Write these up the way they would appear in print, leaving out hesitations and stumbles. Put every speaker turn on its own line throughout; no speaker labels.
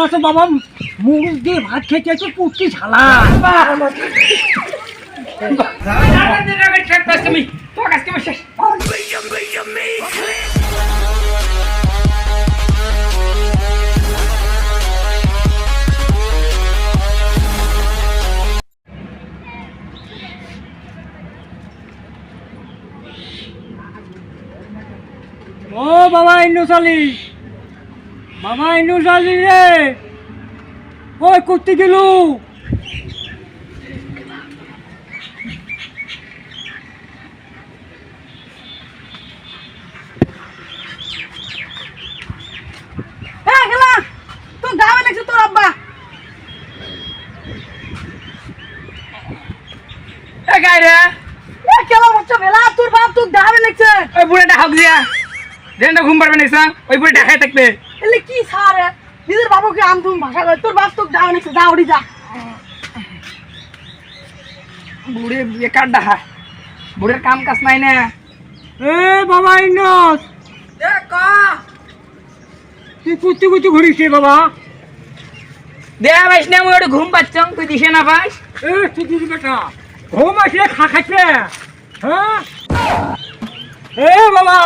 আছে বাবা, মুরগ দিয়ে ভাত খেতে একটু পুষ্টি ঝালা। ও বাবা ইন্নুশালি, বাবা ইন্নুশালি রে, ওই করতে গেল।
তোর গাবে লাগছে তোর আব্বা। কেলা হচ্ছে বেলা, তোর বাপ তোর গাবে লাগছে।
ওই বুড়াটা হাক দিয়া যেটা ঘুম পারবে না ওই বুড়ি দেখায় থাকবে।
এলে কি সারে নিজের বাবুকে আম তুমি ভাষা করে, তোর বাপ তোর গাবে লাগছে, যা ওড়ি যা।
বুড়ে বেকার ডাহা, বুড়ের কাম কাজ নাই না।
এ বাবা ইন্নস, তুই কুত্তি কুত্তি ঘুরিস রে বাবা।
দেয়া পাইস না, আমি ওটা ঘুম পাচ্ছং, তুই দিশে না পাইস।
এ তুই দিদি বেটা, ঘুম আসলে খাচ্ছে। হ্যাঁ এ বাবা,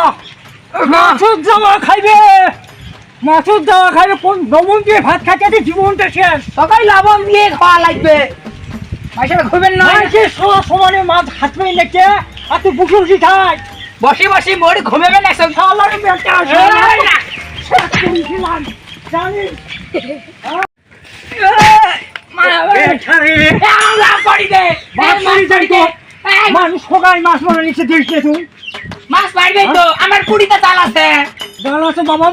মাছুর জামা খাইবে, মাছুর জামা খাইবে। কোন লবণ দিয়ে ভাত খাইতে জীবনটা শেষ।
সবাই লবণ দিয়ে খাওয়া লাগবে, মাইসের ঘুরবেন না।
সমানে মাছ হাত পেয়ে লেগছে, আর তুই বুঝে বুঝি খাই।
বসে বসে বড়ি ঘুমেবে না সব।
মানুষ সবাই মাছ মারা নিচে দেখছে তুই।
মাছ পাইবে তো, আমার পুরিতে চাল আছে।
জাল আছে বাবা,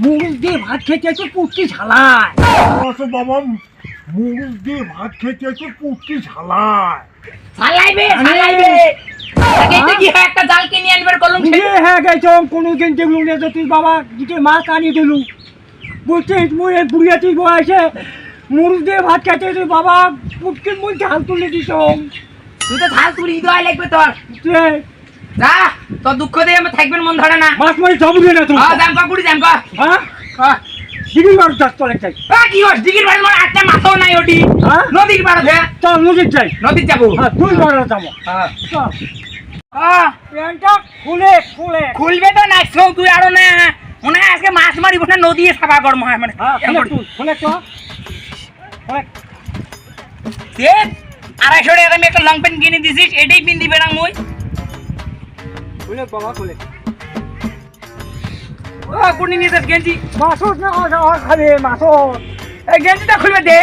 মুরগ দিয়ে ভাত খেতে একটু পুষ্টি ঝালায়। আছে বাবা, মুরগ দিয়ে ভাত খেতে একটু পুষ্টি ঝালায়।
চালাইবে চালাইবে, আগে কি হয় একটা জাল কিনে আনবার কলম ছিল।
হ্যাঁ গেছ কোনোদিন দেখলু না তো তুই বাবা, দিতে মাছ আনিয়ে দিলু। বলছিস মুই এই বুড়িয়া তুই বয়সে মুরগ দিয়ে ভাত খেতে তুই বাবা পুটকির মুই ঝাল তুলে দিস।
তুই তো ঝাল তুলি দেওয়া লাগবে তোর। যা, তোর দুঃখ দিয়ে আমার থাকবেন মন ধরে না।
মাছ মারি যাবো না তুই।
দাম কা পুরি দাম কা।
হ্যাঁ ডিগির মাছ যাস চলে যাই।
কি হস ডিগির বাড়ি মানে একটা মাছও নাই ওটি। নদীর পাড়ে দে।
চল নদীর যাই।
নদীর যাবো।
হ্যাঁ তুই পাড়ে যাবো।
হ্যাঁ
চল। প্যান্টটা খুলে খুলে
খুলবে তো না, তুই আরো না মনে হয় আজকে মাছ মারিব না, নদী সাফা করবো। হ্যাঁ মানে
খুলে তো
250 টাকা আমি একটা লং প্যান্ট কিনে দিছিস, এটাই পিন দিবে না মুই।
খুলে বাবা খুলে।
ও কোনি নিতে গেঞ্জি
মাছুর না খাবে মাছুর।
এই গেঞ্জিটা খুলবে দে।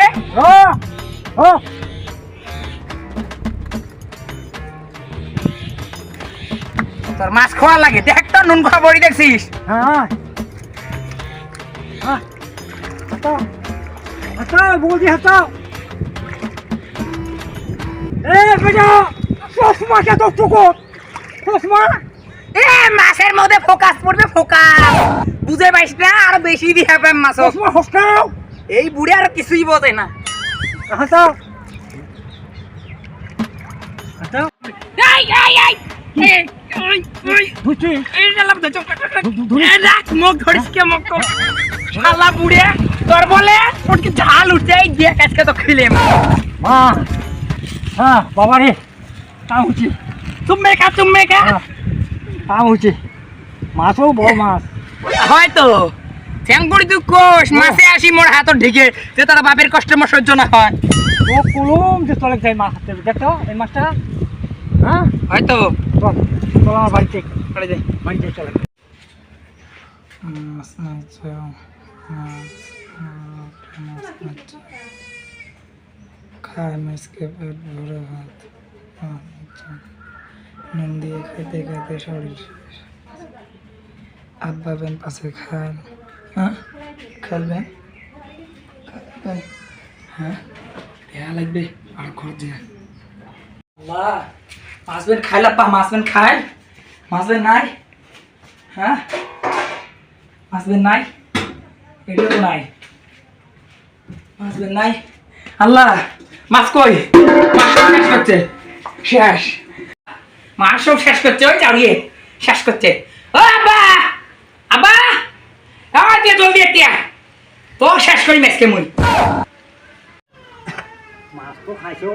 তোর মাছ খাওয়া লাগে, দেখ তো নুন খাওয়া বড়ি দেখছিস।
হ্যাঁ হাতাও হাতাও বৌদি হাতাও। এ বেটা চশমা কে তো টুকুর চশমা।
এ মাছের মধ্যে ফোকাস পড়বে, ফোকাস বুঝে পাইস না, আর বেশি দিয়ে হবে মাছ।
চশমা হস্তাও।
এই বুড়ে আর কিছুই বোঝে না।
হাতাও হাতাও।
এই এই এই এই ওই ওই
বুঝছি
এই লাভ দে চক। এ রাখ মুখ ধরিস কে মুখ তো শালা বুড়ে তোর বলে ওকে ঝাল উঠে এই দিয়ে আজকে তো খেলেম।
মা হ্যাঁ বাবা রে কাম হচ্ছে।
তুমি কা
কাম হচ্ছে। মাছও বড় মাছ
হয়তো শ্যামপুরি তুই কোষ মাছে আসি মোর হাতত ঢেকে যে তারা বাপের কষ্ট মোর সহ্য না হয়।
ও কুলুম যে চলে যায় মাছ হাতে দেখো এই মাছটা। হ্যাঁ
হয়তো
চল চল আমার বাড়িতে
চলে যাই।
বাড়িতে চলে।
খায় মাছকে পেট ভরে ভাত, নুন দিয়ে খেতে খেতে শরীর। আব্বা বেন পাশে খান। হ্যাঁ খেলবেন হ্যাঁ লাগবে আর খরচ যায়।
মাছ বেন খাইলা পা, মাছ বেন খাই, মাছ বেন নাই। হ্যাঁ মাছ বেন নাই, এটাও তো নাই। মাছ বেন নাই। আল্লাহ মাছ কই, মাছ সব শেষ করছে, শেষ মাছ সব শেষ করছে। ওই চাড়িয়ে শেষ করছে। ও আব্বা, আব্বা আমার দিয়ে জলদি এতিয়া তো শেষ করি আজকে মুই
মাছ তো খাইছো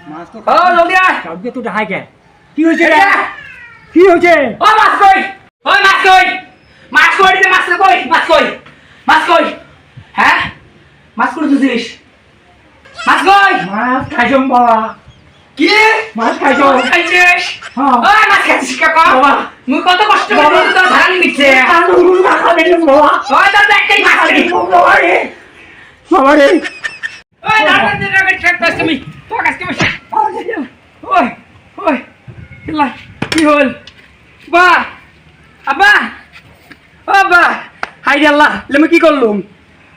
মাছ তো
ও জলদি আয়
কাউকে তো ঢাই কে কি হয়েছে রে কি হয়েছে
ও মাছ কই ওই মাছ কই মাছ কই দিতে মাছ কই মাছ কই হ্যাঁ মাছ কই তুছিস মাছ কই
মাছ খাইছো বাবা
কি
মাছ খাইছো
খাইছিস
হ্যাঁ
ওই মাছ খাইছিস কাকা
বাবা
মুই কত কষ্ট করে তোর ভাড়া নিচ্ছে
আলু না খাবে বাবা
ওই তোর একটাই মাছ খাবি
বাবা রে বাবা রে
ওই দাঁড়া দাঁড়া ট্রাক পাস তুমি তো কাছে বসে ওই ওই কিলা কি হল বা আব্বা ও আব্বা হাই রে আল্লাহ লেমে কি করলুম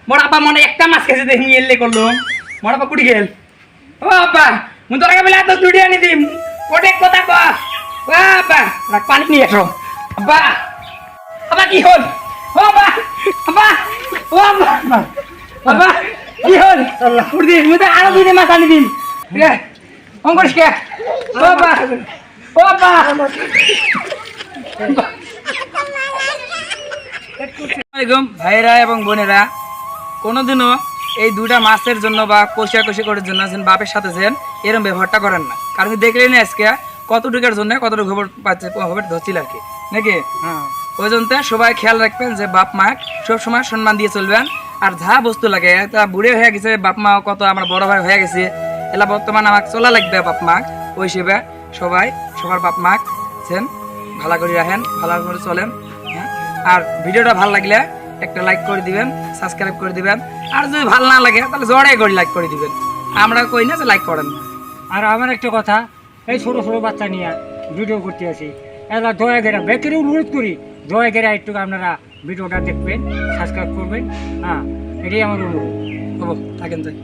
মোর আব্বা মনে একটা মাছ খাইছে দেখি এলে করলুম মোর আব্বা কুড়ি গেল ও আব্বা মুই তোর আগে বলে এত দুড়ি আনি দিম ওটে কথা কয়া ও আব্বা রাখ পানি নিয়ে আসো আব্বা আব্বা কি হল ও আব্বা আব্বা ও আব্বা আব্বা কি হল আল্লাহ কুড়ি দিন মুই তো আরো দুই মাছ আনি দিম রে অঙ্করিস কে ও আব্বা ও আব্বা আসসালামাইকুম ভাইরা এবং বোনেরা কোনোদিনও এই দুটা মাছের জন্য বা কষাকষি করার জন্য আছেন বাপের সাথে আছেন এরকম ব্যবহারটা করেন না কারণ দেখলেন আজকে কতটুকুর জন্য কতটুকু খবর পাচ্ছে খবর ধরছিল আর কি নাকি
হ্যাঁ
ওই জন্য সবাই খেয়াল রাখবেন যে বাপ মা সবসময় সম্মান দিয়ে চলবেন আর যা বস্তু লাগে তা বুড়ে হয়ে গেছে বাপ মা কত আমার বড় ভাই হয়ে গেছে এলা বর্তমান আমাকে চলা লাগবে বাপ মা ওই হিসেবে সবাই সবার বাপ মা আছেন ভালো করে রাখেন ভালো করে চলেন হ্যাঁ আর ভিডিওটা ভালো লাগলে একটা লাইক করে দিবেন সাবস্ক্রাইব করে দিবেন আর যদি ভালো না লাগে তাহলে জড়ে করে লাইক করে দিবেন আমরা কই না যে লাইক করেন না
আর আমার একটা কথা এই ছোট ছোট বাচ্চা নিয়ে ভিডিও করতে আছি এলা দয়া করে বেকারি অনুরোধ করি দয়া করে একটু আপনারা ভিডিওটা দেখবেন সাবস্ক্রাইব করবেন হ্যাঁ এটাই আমার অনুরোধ
হবো থাকেন তাই